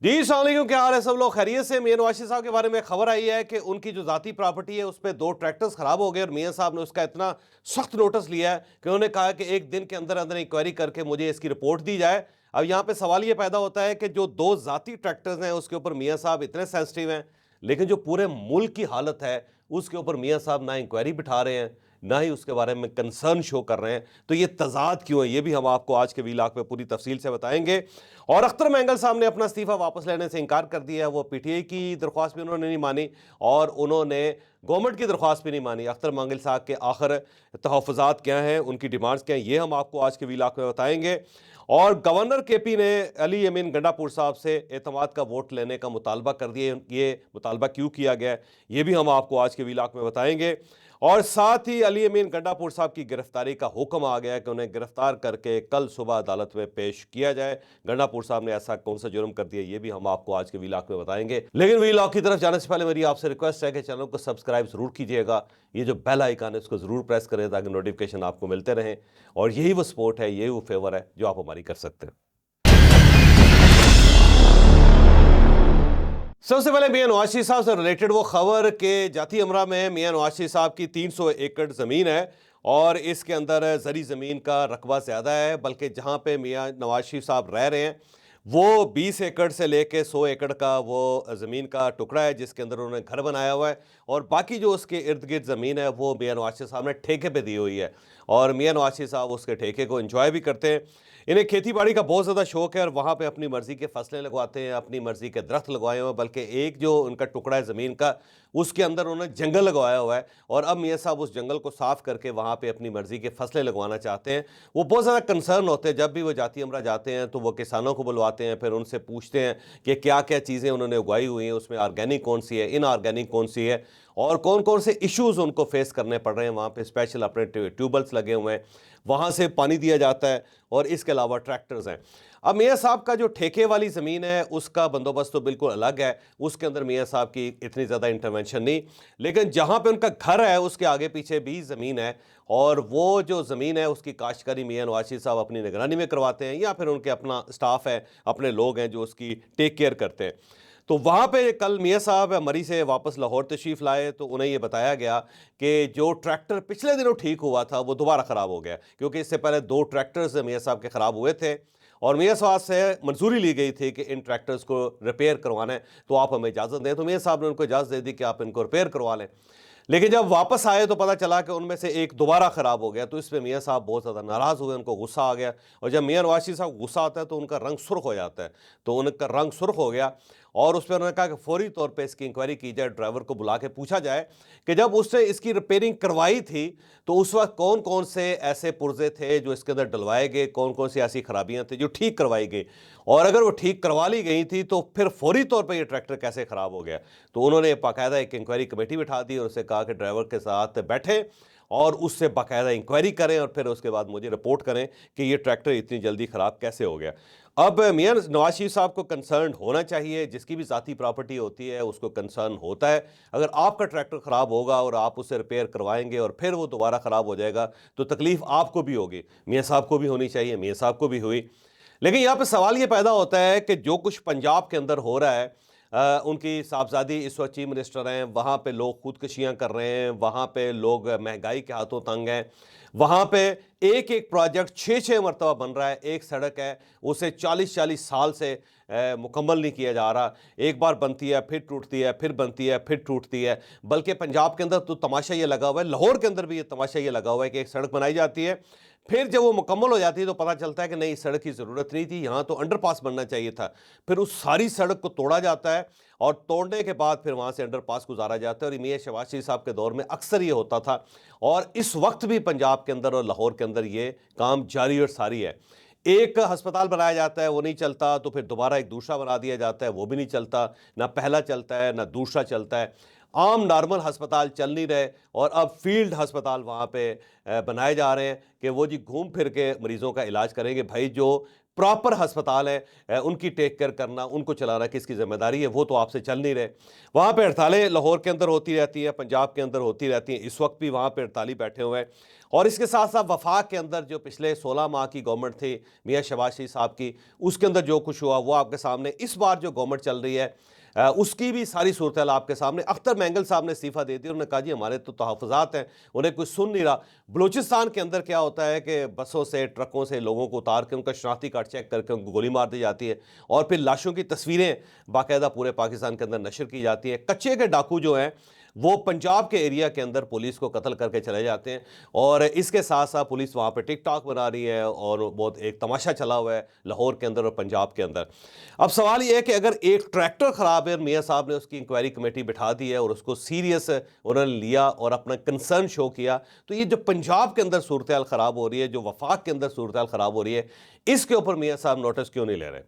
जी अस्सलाम वालेकुम, क्या हाल है सब लोग खैरियत से। मियां नवाज साहब के बारे में खबर आई है कि उनकी जो जाती प्रॉपर्टी है उस पर 2 ट्रैक्टर्स खराब हो गए और मियां साहब ने उसका इतना सख्त नोटिस लिया है कि उन्होंने कहा कि एक दिन के अंदर अंदर इंक्वायरी करके मुझे इसकी रिपोर्ट दी जाए। अब यहाँ पे सवाल ये पैदा होता है कि जो 2 जाती ट्रैक्टर्स हैं उसके ऊपर मियां साहब इतने सेंसिटिव हैं, लेकिन जो पूरे मुल्क की हालत है उसके ऊपर मियां साहब ना इंक्वायरी बिठा रहे हैं, ना ही उसके बारे में कंसर्न शो कर रहे हैं। तो ये तजाद क्यों है, ये भी हम आपको आज के वीलाग में पूरी तफसील से बताएंगे। और अख्तर मैंगल साहब ने अपना इस्तीफा वापस लेने से इनकार कर दिया है। वो पीटीआई की दरख्वास्त भी उन्होंने नहीं मानी और उन्होंने गवर्नमेंट की दरख्वास्त भी नहीं मानी। अख्तर मैंगल साहब के आखिर तहफ़्फ़ुज़ात क्या हैं, उनकी डिमांड्स क्या हैं, ये हम आपको आज के वीलाग में बताएंगे। और गवर्नर केपी ने अली यमीन गंडापुर साहब से एतमाद का वोट लेने का मुतालबा कर दिया। ये मुतालबा क्यों किया गया है, ये भी हम आपको आज के वीलाग में बताएंगे। और साथ ही अली अमीन गंडापुर साहब की गिरफ्तारी का हुक्म आ गया कि उन्हें गिरफ्तार करके कल सुबह अदालत में पेश किया जाए। गंडापुर साहब ने ऐसा कौन सा जुर्म कर दिया, ये भी हम आपको आज के वीलाग में बताएंगे। लेकिन वीलाग की तरफ जाने से पहले मेरी आपसे रिक्वेस्ट है कि चैनल को सब्सक्राइब जरूर कीजिएगा। ये जो बेल आइकन है उसको जरूर प्रेस करें ताकि नोटिफिकेशन आपको मिलते रहें। और यही वो सपोर्ट है, यही वो फेवर है जो आप हमारी कर सकते हैं। सबसे पहले मियां नवाज शरीफ साहब से रिलेटेड वो खबर के जाती अमरा में मियां नवाज शरीफ साहब की 300 एकड़ ज़मीन है और इसके अंदर ज़री ज़मीन का रकबा ज़्यादा है। बल्कि जहां पे मियां नवाज शरीफ साहब रह रहे हैं वो 20 एकड़ से लेके 100 एकड़ का वो ज़मीन का टुकड़ा है जिसके अंदर उन्होंने घर बनाया हुआ है। और बाकी जो उसके इर्द गिर्द ज़मीन है वो मियां नवाज शरीफ साहब ने ठेके पे दी हुई है और मियां नवाज शरीफ साहब उसके ठेके को एंजॉय भी करते हैं। इन्हें खेती बाड़ी का बहुत ज़्यादा शौक है और वहाँ पे अपनी मर्ज़ी के फसलें लगवाते हैं, अपनी मर्ज़ी के दरख्त लगवाए हुए हैं। बल्कि एक जो उनका टुकड़ा है ज़मीन का उसके अंदर उन्होंने जंगल लगवाया हुआ है और अब मियां साहब उस जंगल को साफ़ करके वहाँ पे अपनी मर्ज़ी के फसलें लगवाना चाहते हैं। वो बहुत ज़्यादा कंसर्न होते हैं, जब भी वो जाती अमरा जाते हैं तो वो किसानों को बुलवाते हैं, फिर उनसे पूछते हैं कि क्या क्या चीज़ें उन्होंने उगाई हुई हैं, उसमें ऑर्गेनिक कौन सी है, इनऑर्गेनिक कौन सी है और कौन कौन से इश्यूज़ उनको फेस करने पड़ रहे हैं। वहाँ पे स्पेशल अपने ट्यूबवेल्स लगे हुए हैं, वहाँ से पानी दिया जाता है और इसके अलावा ट्रैक्टर्स हैं। अब मियां साहब का जो ठेके वाली ज़मीन है उसका बंदोबस्त तो बिल्कुल अलग है, उसके अंदर मियां साहब की इतनी ज़्यादा इंटरवेंशन नहीं। लेकिन जहाँ पे उनका घर है उसके आगे पीछे भी ज़मीन है और वो जो ज़मीन है उसकी काश्तकारी मियां नवाज शरीफ साहब अपनी निगरानी में करवाते हैं या फिर उनके अपना स्टाफ है, अपने लोग हैं जो उसकी टेक केयर करते हैं। तो वहाँ पे कल मियां साहब मरी से वापस लाहौर तशरीफ़ लाए तो उन्हें ये बताया गया कि जो ट्रैक्टर पिछले दिनों ठीक हुआ था वो दोबारा ख़राब हो गया, क्योंकि इससे पहले 2 ट्रैक्टर्स मियां साहब के ख़राब हुए थे और मियां साहब से मंजूरी ली गई थी कि इन ट्रैक्टर्स को रिपेयर करवाना है तो आप हमें इजाज़त दें। तो मियां साहब ने उनको इजाज़त दे दी कि आप इनको रिपेयर करवा लें। लेकिन जब वापस आए तो पता चला कि उनमें से एक दोबारा ख़राब हो गया। तो इस पे मियां साहब बहुत ज़्यादा नाराज़ हुए, उनको गुस्सा आ गया। और जब मियां नवाज शरीफ साहब गुस्सा आता है तो उनका रंग सुर्ख हो जाता है। तो उनका रंग सुर्ख हो गया और उस पर उन्होंने कहा कि फौरी तौर पे इसकी इंक्वायरी की जाए, ड्राइवर को बुला के पूछा जाए कि जब उससे इसकी रिपेयरिंग करवाई थी तो उस वक्त कौन कौन से ऐसे पुर्जे थे जो इसके अंदर डलवाए गए, कौन कौन सी ऐसी खराबियां थी जो ठीक करवाई गई, और अगर वो ठीक करवा ली गई थी तो फिर फौरी तौर पर यह ट्रैक्टर कैसे ख़राब हो गया। तो उन्होंने बाकायदा एक इंक्वायरी कमेटी बिठा दी और उसे कहा कि ड्राइवर के साथ बैठे और उससे बाकायदा इंक्वायरी करें और फिर उसके बाद मुझे रिपोर्ट करें कि ये ट्रैक्टर इतनी जल्दी ख़राब कैसे हो गया। अब मियां नवाज शरीफ साहब को कंसर्न होना चाहिए, जिसकी भी ज़ाती प्रॉपर्टी होती है उसको कंसर्न होता है। अगर आपका ट्रैक्टर ख़राब होगा और आप उसे रिपेयर करवाएंगे और फिर वो दोबारा ख़राब हो जाएगा तो तकलीफ़ आपको भी होगी, मियां साहब को भी होनी चाहिए, मियां साहब को भी हुई। लेकिन यहाँ पे सवाल ये पैदा होता है कि जो कुछ पंजाब के अंदर हो रहा है, उनकी साहबजादी इस वक्त चीफ मिनिस्टर हैं, वहाँ पे लोग खुदकुशियाँ कर रहे हैं, वहाँ पे लोग महंगाई के हाथों तंग हैं, वहाँ पे एक एक प्रोजेक्ट 6-6 मरतबा बन रहा है। एक सड़क है उसे 40-40 साल से मुकम्मल नहीं किया जा रहा, एक बार बनती है फिर टूटती है, फिर बनती है फिर टूटती है। बल्कि पंजाब के अंदर तो तमाशा ये लगा हुआ है, लाहौर के अंदर भी ये तमाशा ये लगा हुआ है कि एक सड़क बनाई जाती है, फिर जब वो मुकम्मल हो जाती है तो पता चलता है कि नहीं, सड़क की ज़रूरत नहीं थी, यहाँ तो अंडरपास बनना चाहिए था। फिर उस सारी सड़क को तोड़ा जाता है और तोड़ने के बाद फिर वहाँ से अंडरपास गुजारा जाता है। और मियां शहबाज शरीफ साहब के दौर में अक्सर ये होता था और इस वक्त भी पंजाब के अंदर और लाहौर के अंदर ये काम जारी और सारी है। एक अस्पताल बनाया जाता है, वो नहीं चलता तो फिर दोबारा एक दूसरा बना दिया जाता है, वो भी नहीं चलता, ना पहला चलता है ना दूसरा चलता है। आम नॉर्मल अस्पताल चल नहीं रहे और अब फील्ड अस्पताल वहाँ पे बनाए जा रहे हैं कि वो जी घूम फिर के मरीज़ों का इलाज करेंगे। भाई जो प्रॉपर अस्पताल है, उनकी टेक केयर करना, उनको चलाना किसकी जिम्मेदारी है, वो तो आपसे चल नहीं रहे। वहाँ पे हड़तालें लाहौर के अंदर होती रहती हैं, पंजाब के अंदर होती रहती हैं, इस वक्त भी वहाँ पे हड़ताली बैठे हुए हैं। और इसके साथ साथ वफाक के अंदर जो पिछले 16 माह की गवर्नमेंट थी मियां शहबाज शरीफ साहब की, उसके अंदर जो कुछ हुआ वो आपके सामने। इस बार जो गवर्नमेंट चल रही है उसकी भी सारी सूरत आपके सामने। अख्तर मैंगल साहब ने इस्तीफ़ा दे दिया, उन्होंने कहा जी हमारे तो तहफ़्फ़ुज़ात हैं, उन्हें कोई सुन नहीं रहा। बलूचिस्तान के अंदर क्या होता है कि बसों से, ट्रकों से लोगों को उतार के उनका शनाख्ती कार्ड चेक करके उनको गोली मार दी जाती है और फिर लाशों की तस्वीरें बाकायदा पूरे पाकिस्तान के अंदर नशर की जाती हैं। कच्चे के डाकू जो हैं वो पंजाब के एरिया के अंदर पुलिस को कत्ल करके चले जाते हैं और इसके साथ साथ पुलिस वहाँ पे टिकटॉक बना रही है और बहुत एक तमाशा चला हुआ है लाहौर के अंदर और पंजाब के अंदर। अब सवाल ये है कि अगर एक ट्रैक्टर ख़राब है, मियाँ साहब ने उसकी इंक्वायरी कमेटी बिठा दी है और उसको सीरियस उन्होंने लिया और अपना कंसर्न शो किया, तो ये जो पंजाब के अंदर सूरत हाल ख़राब हो रही है, जो वफाक के अंदर सूरत हाल ख़राब हो रही है, इसके ऊपर मियाँ साहब नोटिस क्यों नहीं ले रहे?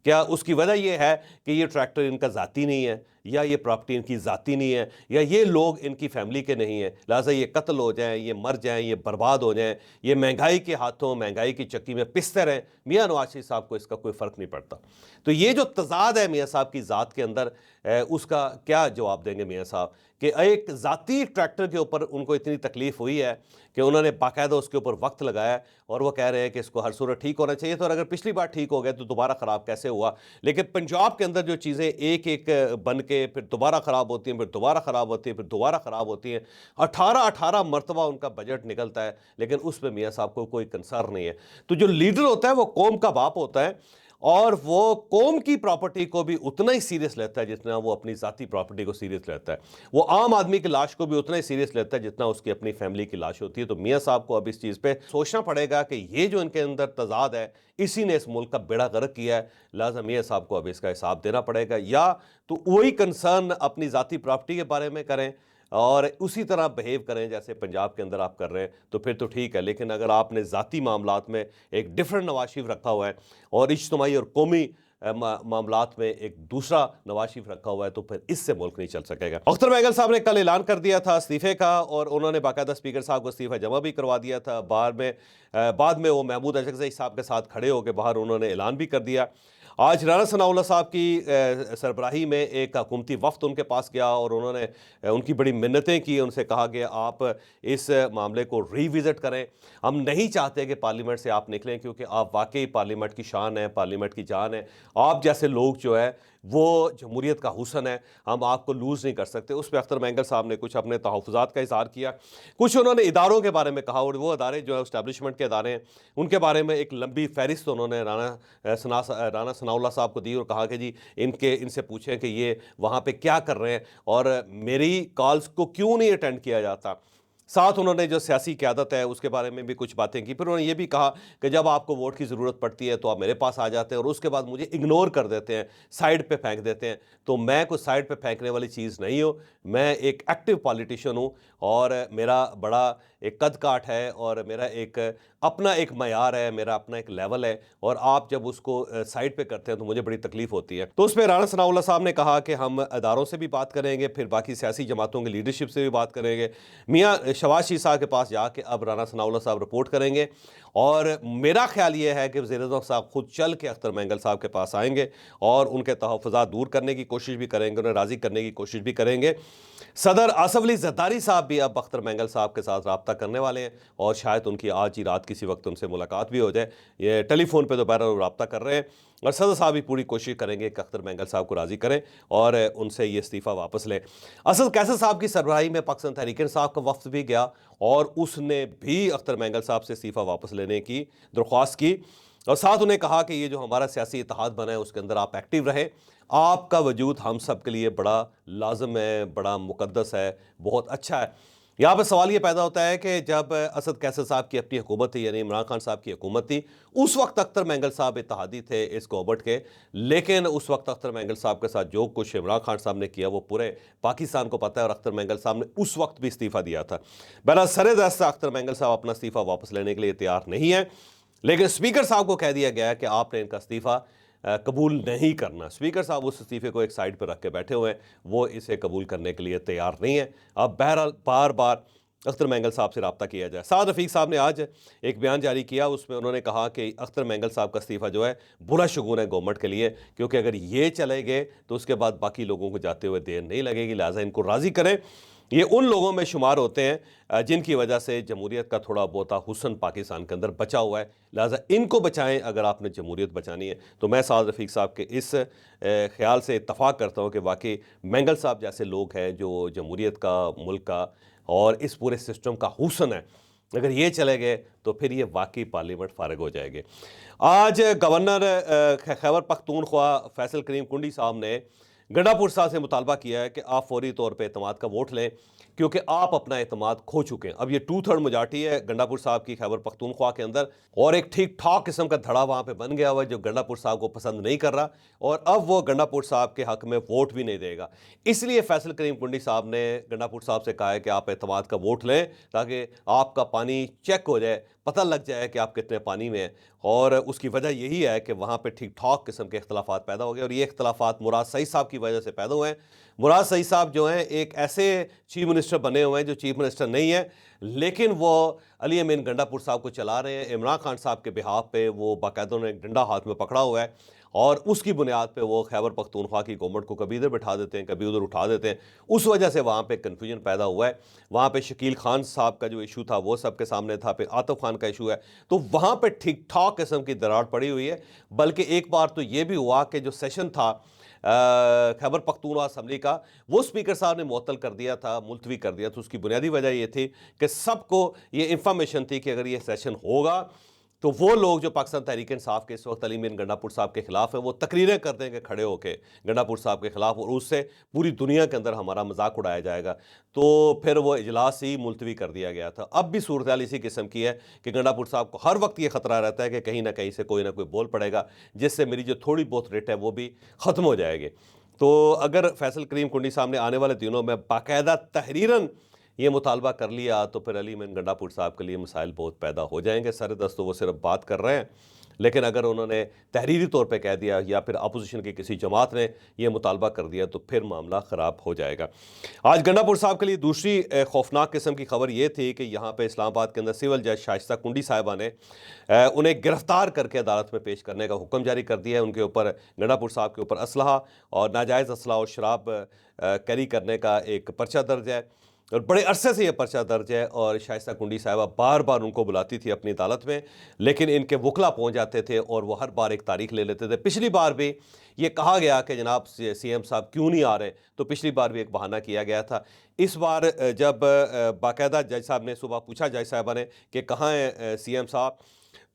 क्या उसकी वजह यह है कि ये ट्रैक्टर इनका ज़ाती नहीं है, या ये प्रॉपर्टी इनकी ज़ाती नहीं है, या ये लोग इनकी फैमिली के नहीं हैं, लिहाजा ये कत्ल हो जाएं, ये मर जाएं, ये बर्बाद हो जाएं, ये महंगाई के हाथों, महंगाई की चक्की में पिसते रहें? मियाँ नवाज शरीफ साहब को इसका कोई फ़र्क नहीं पड़ता। तो ये जो तज़ाद है मियाँ साहब की ज़ात के अंदर, उसका क्या जवाब देंगे मियाँ साहब कि एक ज़ाती ट्रैक्टर के ऊपर उनको इतनी तकलीफ़ हुई है कि उन्होंने बाकायदा उसके ऊपर वक्त लगाया और वो कह रहे हैं कि इसको हर सूरत ठीक होना चाहिए। तो अगर पिछली बार ठीक हो गया तो दोबारा ख़राब कैसे हुआ? लेकिन पंजाब के अंदर जो चीज़ें एक एक बन के फिर दोबारा ख़राब होती हैं, फिर दोबारा ख़राब होती हैं, फिर दोबारा ख़राब होती हैं। 18-18 मरतबा उनका बजट निकलता है, लेकिन उस पर मियाँ साहब को कोई कंसर्न नहीं है। तो जो लीडर होता है वो कौम का बाप होता है और वो कौम की प्रॉपर्टी को भी उतना ही सीरियस लेता है जितना वो अपनी ज़ाती प्रॉपर्टी को सीरियस लेता है। वो आम आदमी की लाश को भी उतना ही सीरियस लेता है जितना उसकी अपनी फैमिली की लाश होती है। तो मियाँ साहब को अब इस चीज़ पे सोचना पड़ेगा कि ये जो इनके अंदर तज़ाद है, इसी ने इस मुल्क का बेड़ा गर्क किया है। लिहाजा मियाँ साहब को अब इसका हिसाब देना पड़ेगा, या तो वही कंसर्न अपनी ज़ाती प्रॉपर्टी के बारे में करें और उसी तरह बिहेव करें जैसे पंजाब के अंदर आप कर रहे हैं, तो फिर तो ठीक है। लेकिन अगर आपने ज़ाती मामलात में एक डिफरेंट नवाज शरीफ रखा हुआ है और इज्तिमाई और कौमी मामलात में एक दूसरा नवाज शरीफ रखा हुआ है, तो फिर इससे मुल्क नहीं चल सकेगा। अख्तर मैंगल साहब ने कल ऐलान कर दिया था इस्तीफे का और उन्होंने बाकायदा स्पीकर साहब को इस्तीफा जमा भी करवा दिया था। बाद में वो महमूद अशरफी साहब के साथ खड़े होकर बाहर उन्होंने ऐलान भी कर दिया। आज राना सनाउल्लाह साहब की सरबराही में एक हुकूमती वफ़द उनके पास गया और उन्होंने उनकी बड़ी मिन्नतें की, उनसे कहा कि आप इस मामले को रीविज़िट करें। हम नहीं चाहते कि पार्लियामेंट से आप निकलें, क्योंकि आप वाकई पार्लियामेंट की शान है, पार्लियामेंट की जान है। आप जैसे लोग जो है वो जमहूरियत का हुस्न है, हम आपको लूज़ नहीं कर सकते। उस पर अख्तर मैंगल साहब ने कुछ अपने तहफ़्फ़ुज़ात का इज़हार किया, कुछ उन्होंने इदारों के बारे में कहा और वो इदारे जो है इस्टेब्लिशमेंट के इदारे हैं, उनके बारे में एक लंबी फहरिस्त उन्होंने राना सनाउल्लाह साहब को दी और कहा कि जी इनसे पूछें कि ये वहाँ पे क्या कर रहे हैं और मेरी कॉल्स को क्यों नहीं अटेंड किया जाता। साथ उन्होंने जो सियासी क़यादत है उसके बारे में भी कुछ बातें की। फिर उन्होंने ये भी कहा कि जब आपको वोट की ज़रूरत पड़ती है तो आप मेरे पास आ जाते हैं और उसके बाद मुझे इग्नोर कर देते हैं, साइड पे फेंक देते हैं। तो मैं कोई साइड पे फेंकने वाली चीज़ नहीं हूँ, मैं एक एक्टिव पॉलिटिशियन हूँ और मेरा बड़ा एक कद काठ है और मेरा एक अपना एक मयार है, मेरा अपना एक लेवल है और आप जब उसको साइड पे करते हैं तो मुझे बड़ी तकलीफ होती है। तो उसमें राना सनाउल्लाह साहब ने कहा कि हम अदारों से भी बात करेंगे, फिर बाकी सियासी जमातों की लीडरशिप से भी बात करेंगे। मियाँ शहबाज शरीफ साहब के पास जाके अब राना सनाउल्लाह साहब रिपोर्ट करेंगे और मेरा ख्याल ये है कि वज़ीर-ए-आज़म साहब खुद चल के अख्तर मैंगल साहब के पास आएंगे और उनके तहफ़्फ़ुज़ात दूर करने की कोशिश भी करेंगे, उन्हें राज़ी करने की कोशिश भी करेंगे। सदर आसफ अली ज़रदारी साहब भी अब अख्तर मैंगल साहब के साथ रब्ता करने वाले हैं और शायद उनकी आज ही रात किसी वक्त उनसे मुलाकात भी हो जाए। ये टेलीफोन पे दोबारा रब्ता कर रहे हैं और सदर साहब भी पूरी कोशिश करेंगे कि अख्तर मैंगल साहब को राज़ी करें और उनसे ये इस्तीफ़ा वापस लें। असद कैसर साहब की सरबराही में पाकिस्तान तहरीक-ए-इंसाफ का वफ़द भी गया और उसने भी अख्तर मैंगल साहब से इस्तीफ़ा वापस लेने की दरख्वास्त की और साथ उन्हें कहा कि ये जो हमारा सियासी इत्तेहाद बना है उसके अंदर आप एक्टिव रहें। आपका वजूद हम सब के लिए बड़ा लाज़िम है, बड़ा मुक़द्दस है, बहुत अच्छा है। यहाँ पर सवाल ये पैदा होता है कि जब असद कैसर साहब की अपनी हुकूमत थी, यानी इमरान खान साहब की हुकूमत थी, उस वक्त अख्तर मैंगल साहब इत्तेहादी थे इस गवर्नमेंट के, लेकिन उस वक्त अख्तर मैंगल साहब के साथ जो कुछ इमरान खान साहब ने किया वो पूरे पाकिस्तान को पता है और अख्तर मैंगल साहब ने उस वक्त भी इस्तीफ़ा दिया था। बहरहाल सरे-दस्त अख्तर मैंगल साहब अपना इस्तीफ़ा वापस लेने के लिए तैयार नहीं है, लेकिन स्पीकर साहब को कह दिया गया है कि आपने इनका इस्तीफ़ा कबूल नहीं करना। स्पीकर साहब उस इस्तीफ़े को एक साइड पर रख के बैठे हुए हैं, वो इसे कबूल करने के लिए तैयार नहीं है। अब बहरहाल बार बार अख्तर मैंगल साहब से रब्ता किया जाए। साद रफ़ीक साहब ने आज एक बयान जारी किया, उसमें उन्होंने कहा कि अख्तर मैंगल साहब का इस्तीफ़ा जो है बुरा शगुन है गवर्नमेंट के लिए, क्योंकि अगर ये चले गए तो उसके बाद बाकी लोगों को जाते हुए देर नहीं लगेगी, लिहाजा इनको राज़ी करें। ये उन लोगों में शुमार होते हैं जिनकी वजह से जमहूरियत का थोड़ा बहुत हुस्न पाकिस्तान के अंदर बचा हुआ है, लिहाजा इनको बचाएं। अगर आपने जमहूरियत बचानी है तो मैं साद रफ़ीक साहब के इस ख्याल से इत्तफ़ाक़ करता हूँ कि वाकई मैंगल साहब जैसे लोग हैं जो जमहूरियत का, मुल्क का और इस पूरे सिस्टम का हुस्न है, अगर ये चले गए तो फिर ये वाकई पार्लियामेंट फारग हो जाएगी। आज गवर्नर खैबर पख्तूनख्वा फैसल करीम कुंडी साहब ने गंडापुर साहब से मुतालबा किया है कि आप फौरी तौर पे एतमाद का वोट लें, क्योंकि आप अपना एतमाद खो चुके हैं। अब ये 2/3 मेजॉरिटी है गंडापुर साहब की खैबर पख्तूनख्वा के अंदर, और एक ठीक ठाक किस्म का धड़ा वहाँ पे बन गया हुआ है जो गंडापुर साहब को पसंद नहीं कर रहा, और अब वो गंडापुर साहब के हक में वोट भी नहीं देगा। इसलिए फैसल करीम कुंडी साहब ने गंडापुर साहब से कहा है कि आप एतमाद का वोट लें ताकि आपका पानी चेक हो जाए, पता लग जाए कि आप कितने पानी में हैं। और उसकी वजह यही है कि वहाँ पे ठीक ठाक किस्म के इख्तलाफात पैदा हो गए, और ये इख्तलाफात मुराद सईद साहब की वजह से पैदा हुए हैं। मुराद सईद साहब जो हैं एक ऐसे चीफ मिनिस्टर बने हुए हैं जो चीफ मिनिस्टर नहीं है, लेकिन वो अली अमीन गंडापुर साहब को चला रहे हैं। इमरान खान साहब के बिहाफ पे वो बाकायदा ने एक डंडा हाथ में पकड़ा हुआ है, और उसकी बुनियाद पे वो खैबर पख्तूनख्वा की गवर्नमेंट को कभी इधर बिठा देते हैं, कभी उधर उठा देते हैं। उस वजह से वहाँ पे कन्फ्यूजन पैदा हुआ है। वहाँ पे शकील खान साहब का जो इशू था वो सबके सामने था, फिर आतिफ खान का इशू है, तो वहाँ पे ठीक ठाक किस्म की दरार पड़ी हुई है। बल्कि एक बार तो ये भी हुआ कि जो सेशन था खैबर पख्तूनख्वा असम्बली का, वो स्पीकर साहब ने मुअत्तल कर दिया था, मुलतवी कर दिया था। उसकी बुनियादी वजह ये थी कि सबको ये इंफॉर्मेशन थी कि अगर ये सेशन होगा तो वो लोग जो पाकिस्तान तहरीक इंसाफ के इस वक्त अली अमीन गंडापुर साहब के खिलाफ है, वो तकरीरें कर देंगे खड़े होकर गंडापुर साहब के खिलाफ, और उससे पूरी दुनिया के अंदर हमारा मजाक उड़ाया जाएगा। तो फिर वो इजलास ही मुलतवी कर दिया गया था। अब भी सूरत हाल इसी किस्म की है कि गंडापुर साहब को हर वक्त ये खतरा रहता है कि कहीं ना कहीं से कोई ना कोई बोल पड़ेगा, जिससे मेरी जो थोड़ी बहुत रेट है वो भी ख़त्म हो जाएगी। तो अगर फैसल करीम कुंडी साहब ने आने वाले दिनों में बाकायदा तहरीरन ये मुतालबा कर लिया तो फिर अली अमीन गंडापुर साहब के लिए मसाइल बहुत पैदा हो जाएंगे। सर दस्त तो वो सिर्फ बात कर रहे हैं, लेकिन अगर उन्होंने तहरीरी तौर पे कह दिया या फिर अपोजिशन की किसी जमात ने यह मुतालबा कर दिया तो फिर मामला ख़राब हो जाएगा। आज गंडापुर साहब के लिए दूसरी खौफनाक किस्म की खबर ये थी कि यहाँ पे इस्लामाबाद के अंदर सिविल जज शाइस्ता कुंडी साहिबा ने उन्हें गिरफ्तार करके अदालत में पेश करने का हुक्म जारी कर दिया है। उनके ऊपर, गंडापुर साहब के ऊपर असलहा और नाजायज़ असलहा और शराब कैरी करने का एक पर्चा दर्ज है, और बड़े अरसे से ये पर्चा दर्ज है। और शाइस्ता कुंडी साहिबा बार बार उनको बुलाती थी अपनी अदालत में, लेकिन इनके वकला पहुंच जाते थे और वो हर बार एक तारीख ले लेते थे। पिछली बार भी ये कहा गया कि जनाब सीएम साहब क्यों नहीं आ रहे, तो पिछली बार भी एक बहाना किया गया था। इस बार जब बाकायदा जज साहब ने सुबह पूछा जज साहबा ने कि कहाँ है सीएम साहब,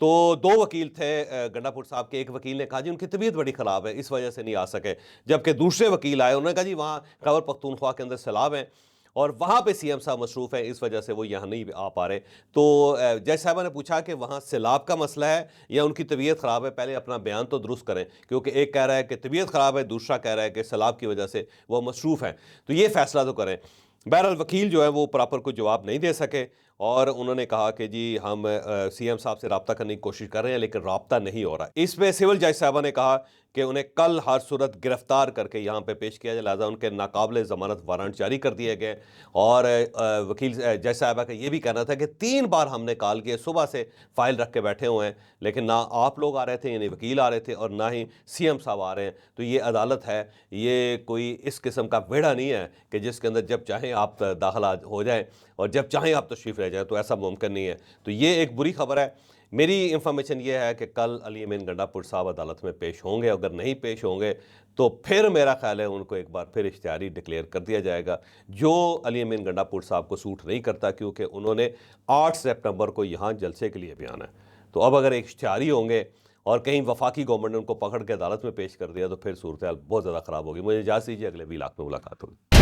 तो दो वकील थे गंडापुर साहब के। एक वकील ने कहा जी उनकी तबीयत बड़ी ख़राब है, इस वजह से नहीं आ सके, जबकि दूसरे वकील आए, उन्होंने कहा जी वहाँ खैबर पख्तूनख्वा के अंदर सैलाब हैं और वहाँ पे सीएम साहब मसरूफ़ हैं, इस वजह से वो यहाँ नहीं आ पा रहे। तो जज साहबा ने पूछा कि वहाँ सैलाब का मसला है या उनकी तबीयत ख़राब है, पहले अपना बयान तो दुरुस्त करें, क्योंकि एक कह रहा है कि तबीयत ख़राब है, दूसरा कह रहा है कि सैलाब की वजह से वो मसरूफ़ हैं, तो ये फ़ैसला तो करें। बहरहाल वकील जो है वो प्रॉपर कोई जवाब नहीं दे सके, और उन्होंने कहा कि जी हम सीएम साहब से रब्ता करने की कोशिश कर रहे हैं लेकिन रब्ता नहीं हो रहा। इस पर सिविल जज साहबा ने कहा कि उन्हें कल हर सूरत गिरफ्तार करके यहाँ पे पेश किया जाए, लिहाजा उनके नाकाबिले ज़मानत वारंट जारी कर दिए गए। और वकील जज साहबा का ये भी कहना था कि 3 बार हमने कॉल किए, सुबह से फ़ाइल रख के बैठे हुए हैं, लेकिन ना आप लोग आ रहे थे, यानी वकील आ रहे थे, और ना ही सीएम साहब आ रहे हैं। तो ये अदालत है, ये कोई इस किस्म का वेड़ा नहीं है कि जिसके अंदर जब चाहें आप दाखिला हो जाएँ और जब चाहें आप तशरीफ़ रह जाएँ, तो ऐसा मुमकिन नहीं है। तो ये एक बुरी खबर है। मेरी इंफॉर्मेशन ये है कि कल अली अमीन गंडापुर साहब अदालत में पेश होंगे, अगर नहीं पेश होंगे तो फिर मेरा ख्याल है उनको एक बार फिर इश्तिहारी डिक्लेयर कर दिया जाएगा, जो अली अमीन गंडापुर साहब को सूट नहीं करता, क्योंकि उन्होंने 8 सितंबर को यहाँ जलसे के लिए भी आना है। तो अब अगर एक इश्तिहारी होंगे और कहीं वफाकी गवर्नमेंट ने उनको पकड़ के अदालत में पेश कर दिया तो फिर सूरत हाल बहुत ज़्यादा ख़राब होगी। मुझे इजाज़त दीजिए, अगले व्लॉग में मुलाकात होगी।